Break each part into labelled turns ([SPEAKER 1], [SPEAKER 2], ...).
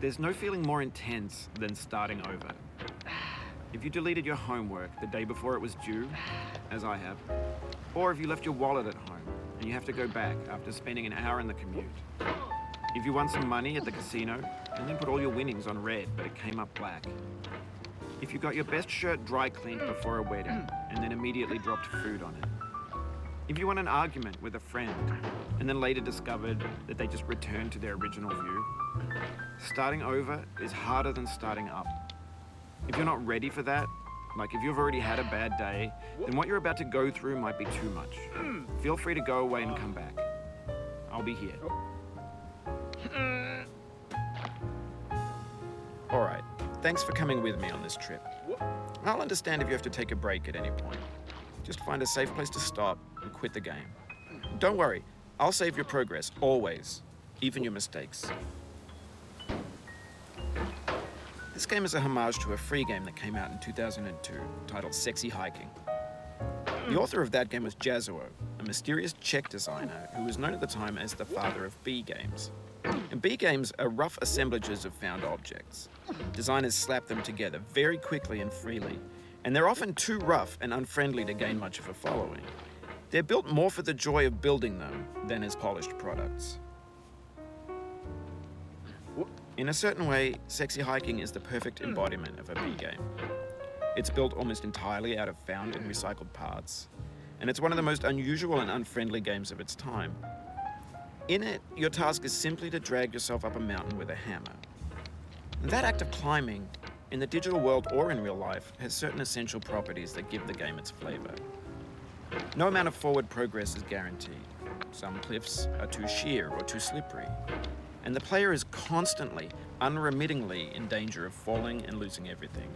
[SPEAKER 1] There's no feeling more intense than starting over. If you deleted your homework the day before it was due, as I have, or if you left your wallet at home and you have to go back after spending an hour in the commute. If you won some money at the casino and then put all your winnings on red but it came up black. If you got your best shirt dry cleaned before a wedding and then immediately dropped food on it. If you won an argument with a friend and then later discovered that they just returned to their original view. Starting over is harder than starting up. If you're not ready for that, like if you've already had a bad day, then what you're about to go through might be too much. Feel free to go away and come back. I'll be here. All right, thanks for coming with me on this trip. I'll understand if you have to take a break at any point. Just find a safe place to stop and quit the game. Don't worry, I'll save your progress, always, even your mistakes. This game is a homage to a free game that came out in 2002 titled Sexy Hiking. The author of that game was Jazzuo, a mysterious Czech designer who was known at the time as the father of B games. And B games are rough assemblages of found objects. Designers slap them together very quickly and freely, and they're often too rough and unfriendly to gain much of a following. They're built more for the joy of building them than as polished products. In a certain way, Sexy Hiking is the perfect embodiment of a B game. It's built almost entirely out of found and recycled parts, and it's one of the most unusual and unfriendly games of its time. In it, your task is simply to drag yourself up a mountain with a hammer. And that act of climbing, in the digital world or in real life, has certain essential properties that give the game its flavor. No amount of forward progress is guaranteed. Some cliffs are too sheer or too slippery. And the player is constantly, unremittingly in danger of falling and losing everything.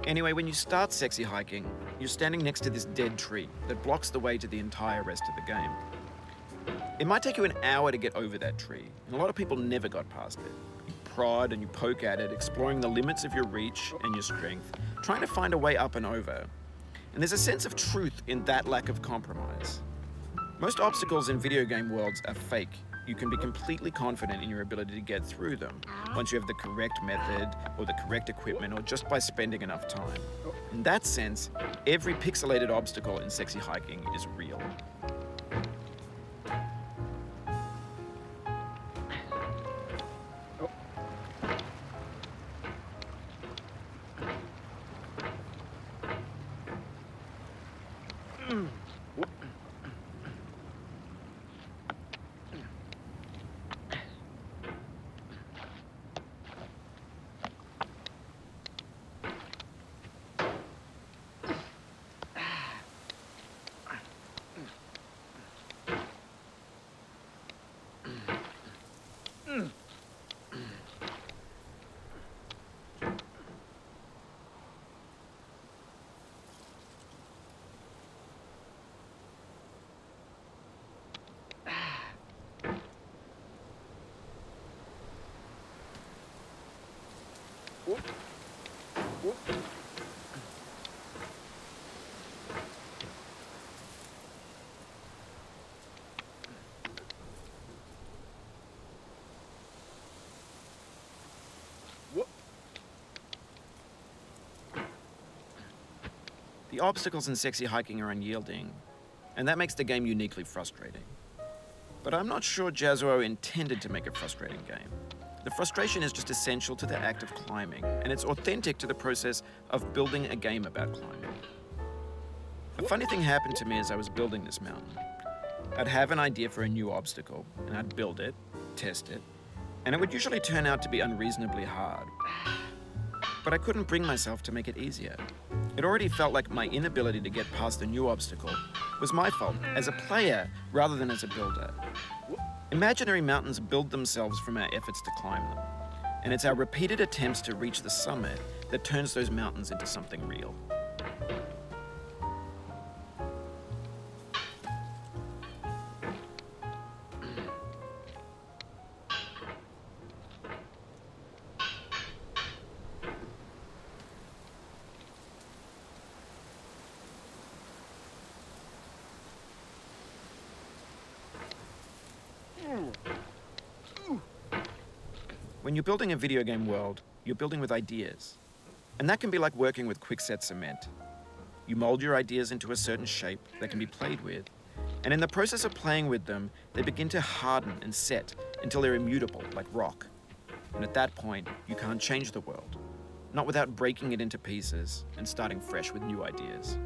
[SPEAKER 1] Anyway, when you start Sexy Hiking, you're standing next to this dead tree that blocks the way to the entire rest of the game. It might take you an hour to get over that tree, and a lot of people never got past it. You prod and you poke at it, exploring the limits of your reach and your strength, trying to find a way up and over. And there's a sense of truth in that lack of compromise. Most obstacles in video game worlds are fake. You can be completely confident in your ability to get through them once you have the correct method or the correct equipment or just by spending enough time. In that sense, every pixelated obstacle in Sexy Hiking is real. The obstacles in Sexy Hiking are unyielding, and that makes the game uniquely frustrating. But I'm not sure Jazzuo intended to make a frustrating game. The frustration is just essential to the act of climbing, and it's authentic to the process of building a game about climbing. A funny thing happened to me as I was building this mountain. I'd have an idea for a new obstacle, and I'd build it, test it, and it would usually turn out to be unreasonably hard. But I couldn't bring myself to make it easier. It already felt like my inability to get past the new obstacle was my fault as a player rather than as a builder. Imaginary mountains build themselves from our efforts to climb them, and it's our repeated attempts to reach the summit that turns those mountains into something real. When you're building a video game world, you're building with ideas. And that can be like working with quickset cement. You mold your ideas into a certain shape that can be played with, and in the process of playing with them, they begin to harden and set until they're immutable, like rock. And at that point, you can't change the world, not without breaking it into pieces and starting fresh with new ideas.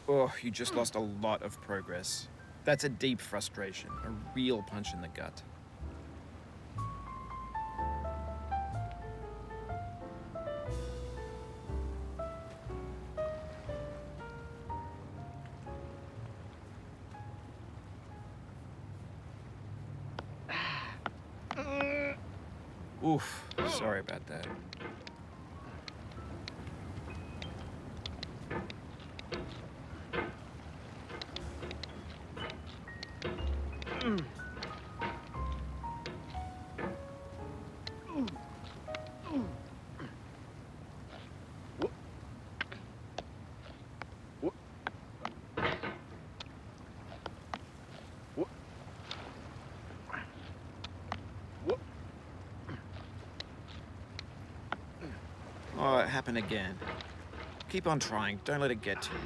[SPEAKER 1] Oh, you just lost a lot of progress. That's a deep frustration, a real punch in the gut. Oof, sorry about that. Oh, it happened again. Keep on trying, don't let it get to you.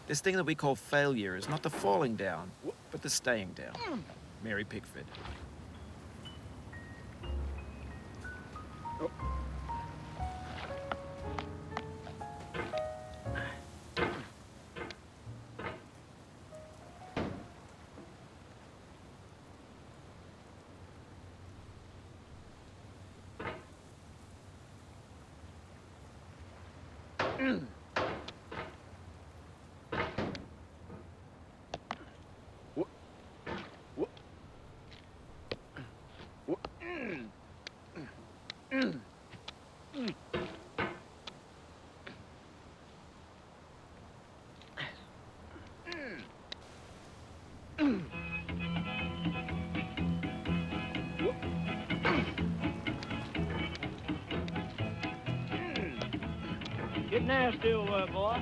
[SPEAKER 1] This thing that we call failure is not the falling down, but the staying down. Mary Pickford.
[SPEAKER 2] Get nasty over there, boy.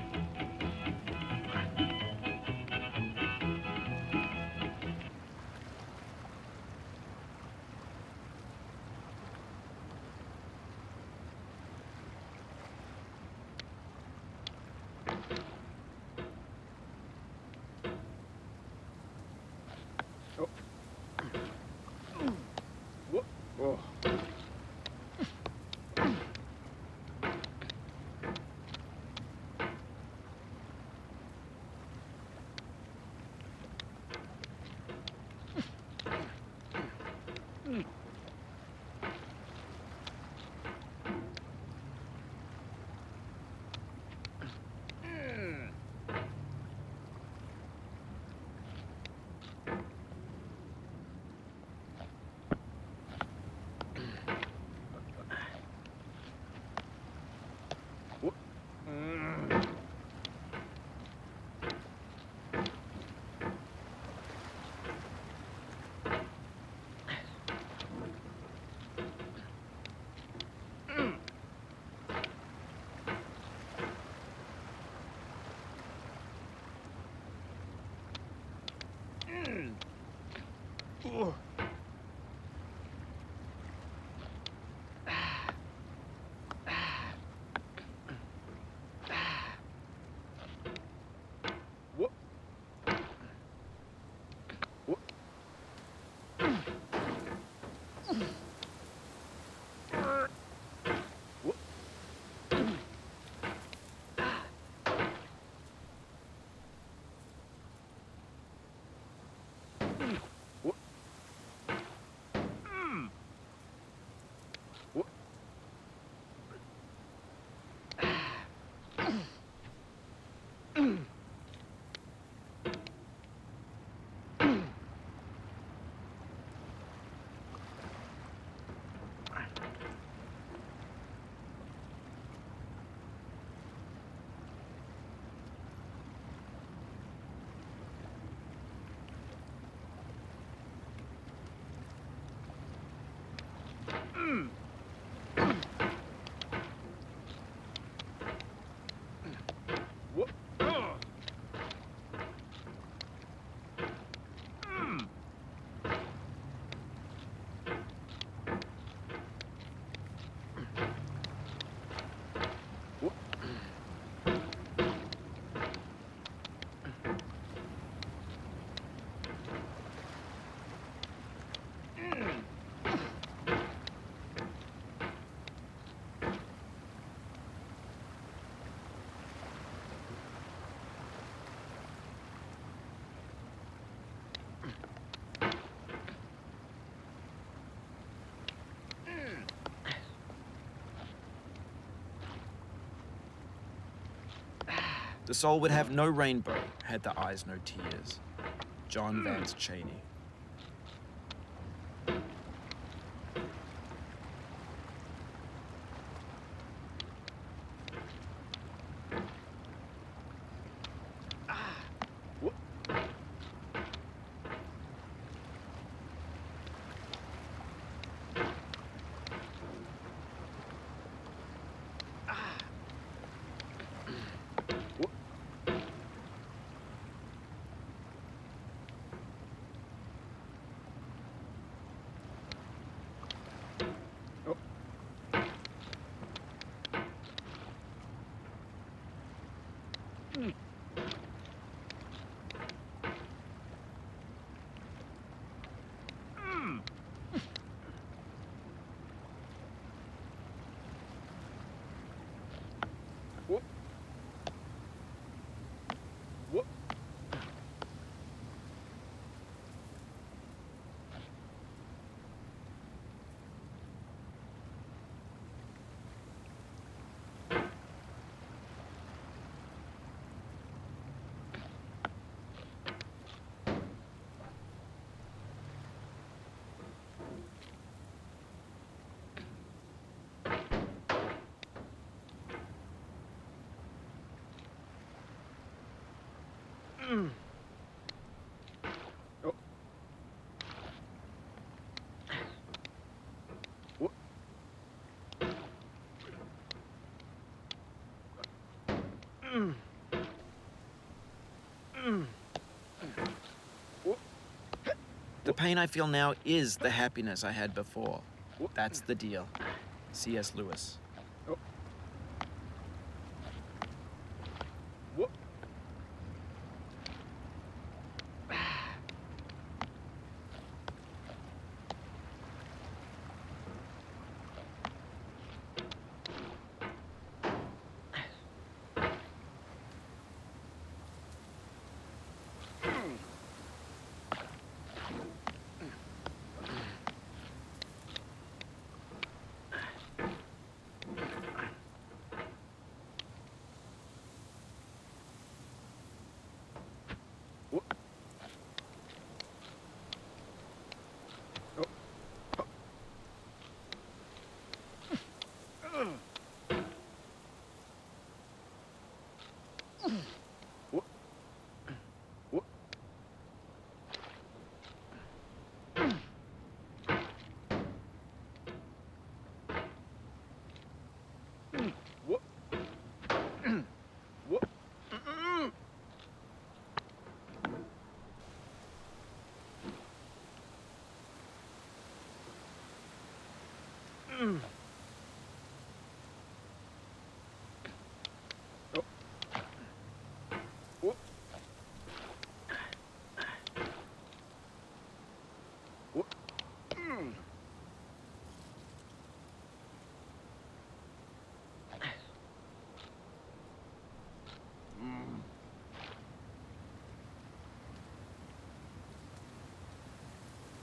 [SPEAKER 1] The soul would have no rainbow had the eyes no tears. John Vance Cheney. The pain I feel now is the happiness I had before. That's the deal. C.S. Lewis.